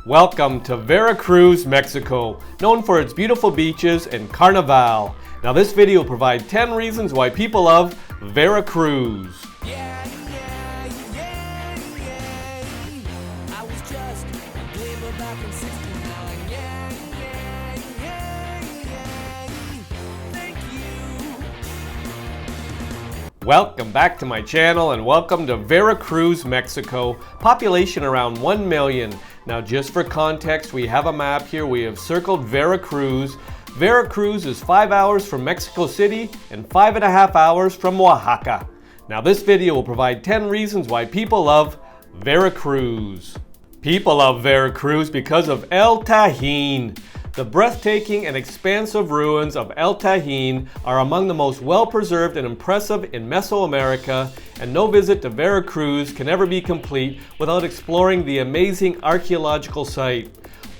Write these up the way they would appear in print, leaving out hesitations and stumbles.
Welcome to Veracruz, Mexico, known for its beautiful beaches and Carnival. Now this video will provide 10 reasons why people love Veracruz. Welcome back to my channel and welcome to Veracruz, Mexico. Population around 1 million. Now just for context, we have a map here. We have circled Veracruz. Veracruz is 5 hours from Mexico City and 5.5 hours from Oaxaca. Now this video will provide 10 reasons why people love Veracruz. People love Veracruz because of El Tajin. The breathtaking and expansive ruins of El Tajin are among the most well-preserved and impressive in Mesoamerica, and no visit to Veracruz can ever be complete without exploring the amazing archaeological site.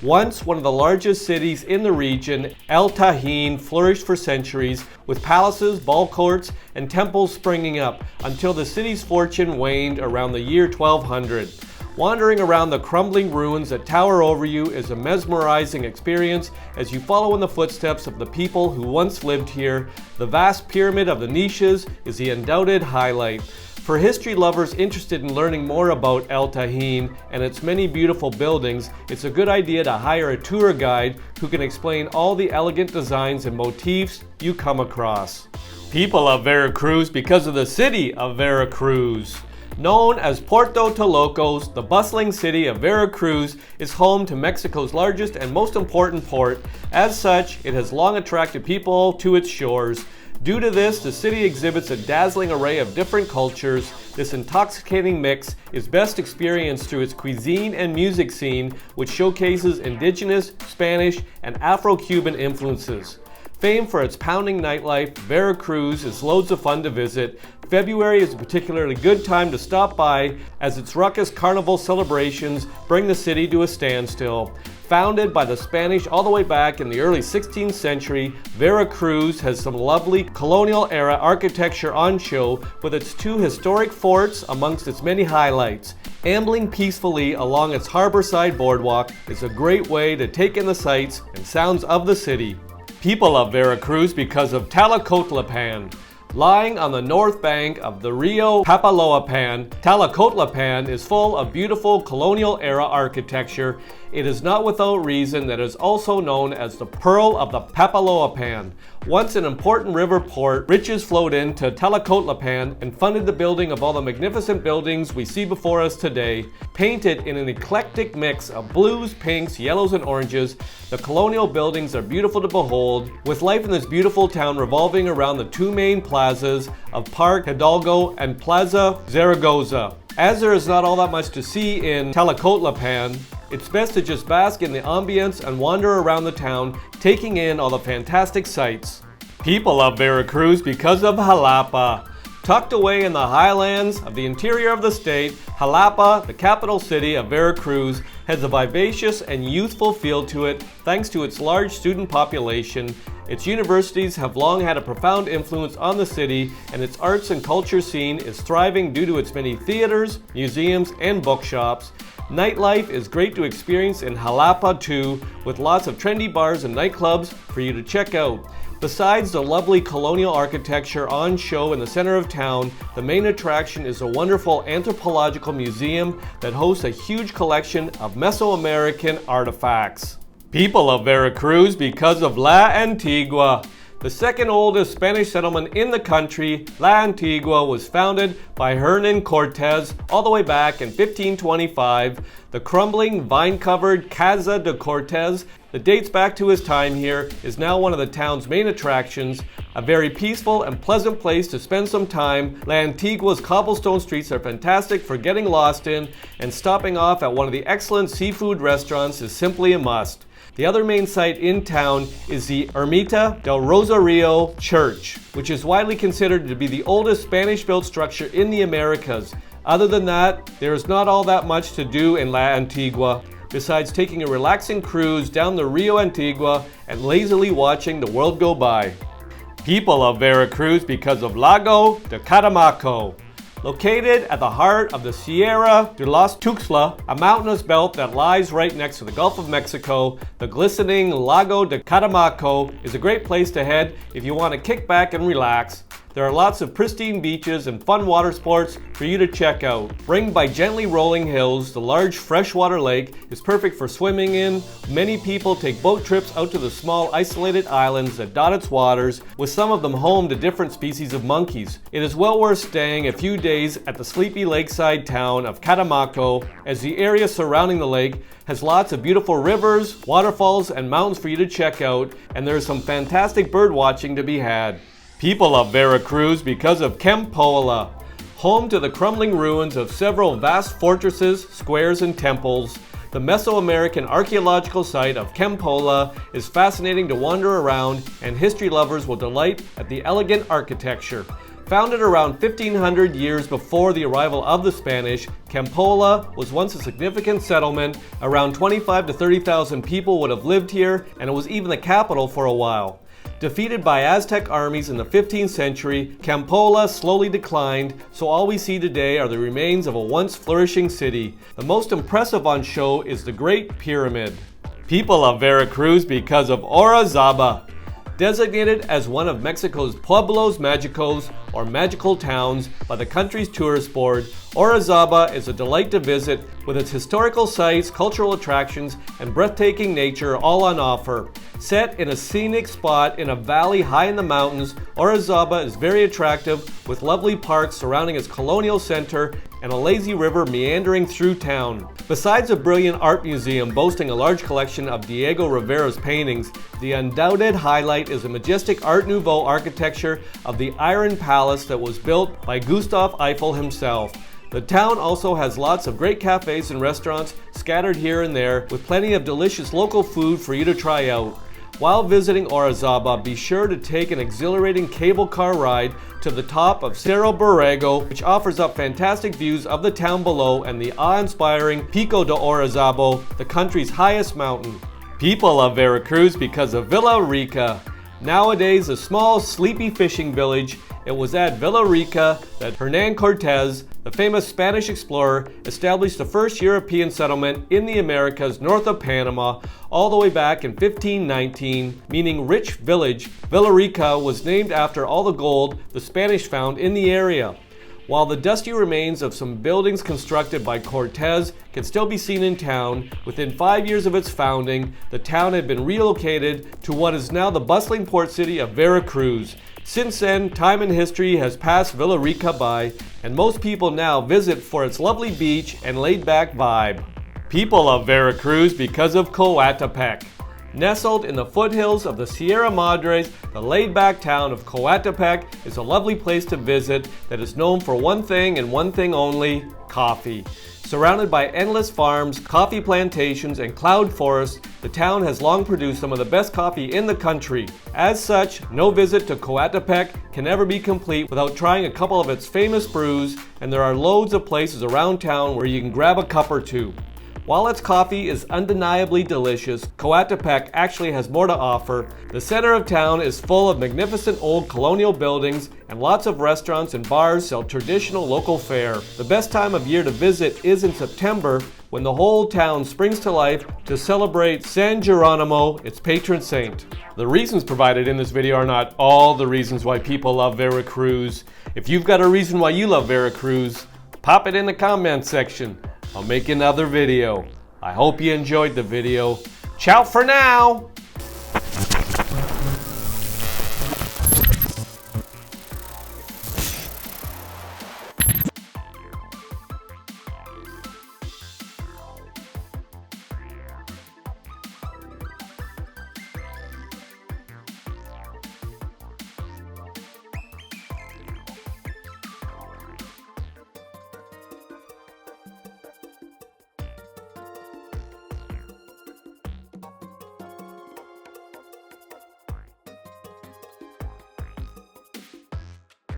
Once one of the largest cities in the region, El Tajin flourished for centuries with palaces, ball courts, and temples springing up until the city's fortune waned around the year 1200. Wandering around the crumbling ruins that tower over you is a mesmerizing experience as you follow in the footsteps of the people who once lived here. The vast pyramid of the niches is the undoubted highlight. For history lovers interested in learning more about El Tajin and its many beautiful buildings, it's a good idea to hire a tour guide who can explain all the elegant designs and motifs you come across. People love Veracruz because of the city of Veracruz. Known as Puerto Tolocos, the bustling city of Veracruz is home to Mexico's largest and most important port. As such, it has long attracted people to its shores. Due to this, the city exhibits a dazzling array of different cultures. This intoxicating mix is best experienced through its cuisine and music scene, which showcases indigenous, Spanish, and Afro-Cuban influences. Famed for its pounding nightlife, Veracruz is loads of fun to visit. February is a particularly good time to stop by as its raucous carnival celebrations bring the city to a standstill. Founded by the Spanish all the way back in the early 16th century, Veracruz has some lovely colonial era architecture on show with its two historic forts amongst its many highlights. Ambling peacefully along its harborside boardwalk is a great way to take in the sights and sounds of the city. People love Veracruz because of Tlacotalpan. Lying on the north bank of the Rio Papaloapan, Tlacotalpan is full of beautiful colonial-era architecture. It is not without reason that it is also known as the Pearl of the Papaloapan. Once an important river port, riches flowed into Tlacotalpan and funded the building of all the magnificent buildings we see before us today. Painted in an eclectic mix of blues, pinks, yellows, and oranges, the colonial buildings are beautiful to behold, with life in this beautiful town revolving around the two main plazas of Parque Hidalgo and Plaza Zaragoza. As there is not all that much to see in Tlacotalpan, it's best to just bask in the ambience and wander around the town, taking in all the fantastic sights. People love Veracruz because of Xalapa. Tucked away in the highlands of the interior of the state, Xalapa, the capital city of Veracruz, has a vivacious and youthful feel to it thanks to its large student population. Its universities have long had a profound influence on the city, and its arts and culture scene is thriving due to its many theaters, museums, and bookshops. Nightlife is great to experience in Xalapa too, with lots of trendy bars and nightclubs for you to check out. Besides the lovely colonial architecture on show in the center of town, the main attraction is a wonderful anthropological museum that hosts a huge collection of Mesoamerican artifacts. People love Veracruz because of La Antigua. The second oldest Spanish settlement in the country, La Antigua was founded by Hernán Cortés all the way back in 1525. The crumbling, vine-covered Casa de Cortés that dates back to his time here is now one of the town's main attractions. A very peaceful and pleasant place to spend some time, La Antigua's cobblestone streets are fantastic for getting lost in, and stopping off at one of the excellent seafood restaurants is simply a must. The other main site in town is the Ermita del Rosario Church, which is widely considered to be the oldest Spanish-built structure in the Americas. Other than that, there is not all that much to do in La Antigua, besides taking a relaxing cruise down the Rio Antigua and lazily watching the world go by. People love Veracruz because of Lago De Catemaco. Located at the heart of the Sierra de los Tuxtla, a mountainous belt that lies right next to the Gulf of Mexico, the glistening Lago De Catemaco is a great place to head if you want to kick back and relax. There are lots of pristine beaches and fun water sports for you to check out. Ringed by gently rolling hills, the large freshwater lake is perfect for swimming in. Many people take boat trips out to the small isolated islands that dot its waters, with some of them home to different species of monkeys. It is well worth staying a few days at the sleepy lakeside town of Catemaco, as the area surrounding the lake has lots of beautiful rivers, waterfalls, and mountains for you to check out, and there is some fantastic bird watching to be had. People love Veracruz because of Cempoala, home to the crumbling ruins of several vast fortresses, squares, and temples. The Mesoamerican archaeological site of Cempoala is fascinating to wander around, and history lovers will delight at the elegant architecture. Founded around 1500 years before the arrival of the Spanish, Cempoala was once a significant settlement. Around 25 to 30,000 people would have lived here, and it was even the capital for a while. Defeated by Aztec armies in the 15th century, Cempoala slowly declined, so all we see today are the remains of a once flourishing city. The most impressive on show is the Great Pyramid. People love Veracruz because of Orizaba. Designated as one of Mexico's Pueblos Mágicos, or magical towns, by the country's tourist board, Orizaba is a delight to visit, with its historical sites, cultural attractions, and breathtaking nature all on offer. Set in a scenic spot in a valley high in the mountains, Orizaba is very attractive, with lovely parks surrounding its colonial center and a lazy river meandering through town. Besides a brilliant art museum boasting a large collection of Diego Rivera's paintings, the undoubted highlight is the majestic Art Nouveau architecture of the Iron Palace that was built by Gustav Eiffel himself. The town also has lots of great cafes and restaurants scattered here and there, with plenty of delicious local food for you to try out. While visiting Orizaba, be sure to take an exhilarating cable car ride to the top of Cerro Borrego, which offers up fantastic views of the town below and the awe-inspiring Pico de Orizaba, the country's highest mountain. People love Veracruz because of Villa Rica. Nowadays a small, sleepy fishing village, it was at Villa Rica that Hernán Cortés, the famous Spanish explorer, established the first European settlement in the Americas north of Panama, all the way back in 1519, meaning rich village. Villa Rica was named after all the gold the Spanish found in the area. While the dusty remains of some buildings constructed by Cortés can still be seen in town, within 5 years of its founding, the town had been relocated to what is now the bustling port city of Veracruz. Since then, time and history has passed Villa Rica by, and most people now visit for its lovely beach and laid-back vibe. People love Veracruz because of Coatepec. Nestled in the foothills of the Sierra Madres, the laid-back town of Coatepec is a lovely place to visit that is known for one thing and one thing only: coffee. Surrounded by endless farms, coffee plantations, and cloud forests, the town has long produced some of the best coffee in the country. As such, no visit to Coatepec can ever be complete without trying a couple of its famous brews, and there are loads of places around town where you can grab a cup or two. While its coffee is undeniably delicious, Coatepec actually has more to offer. The center of town is full of magnificent old colonial buildings, and lots of restaurants and bars sell traditional local fare. The best time of year to visit is in September, when the whole town springs to life to celebrate San Geronimo, its patron saint. The reasons provided in this video are not all the reasons why people love Veracruz. If you've got a reason why you love Veracruz, pop it in the comment section. I'll make another video. I hope you enjoyed the video. Ciao for now!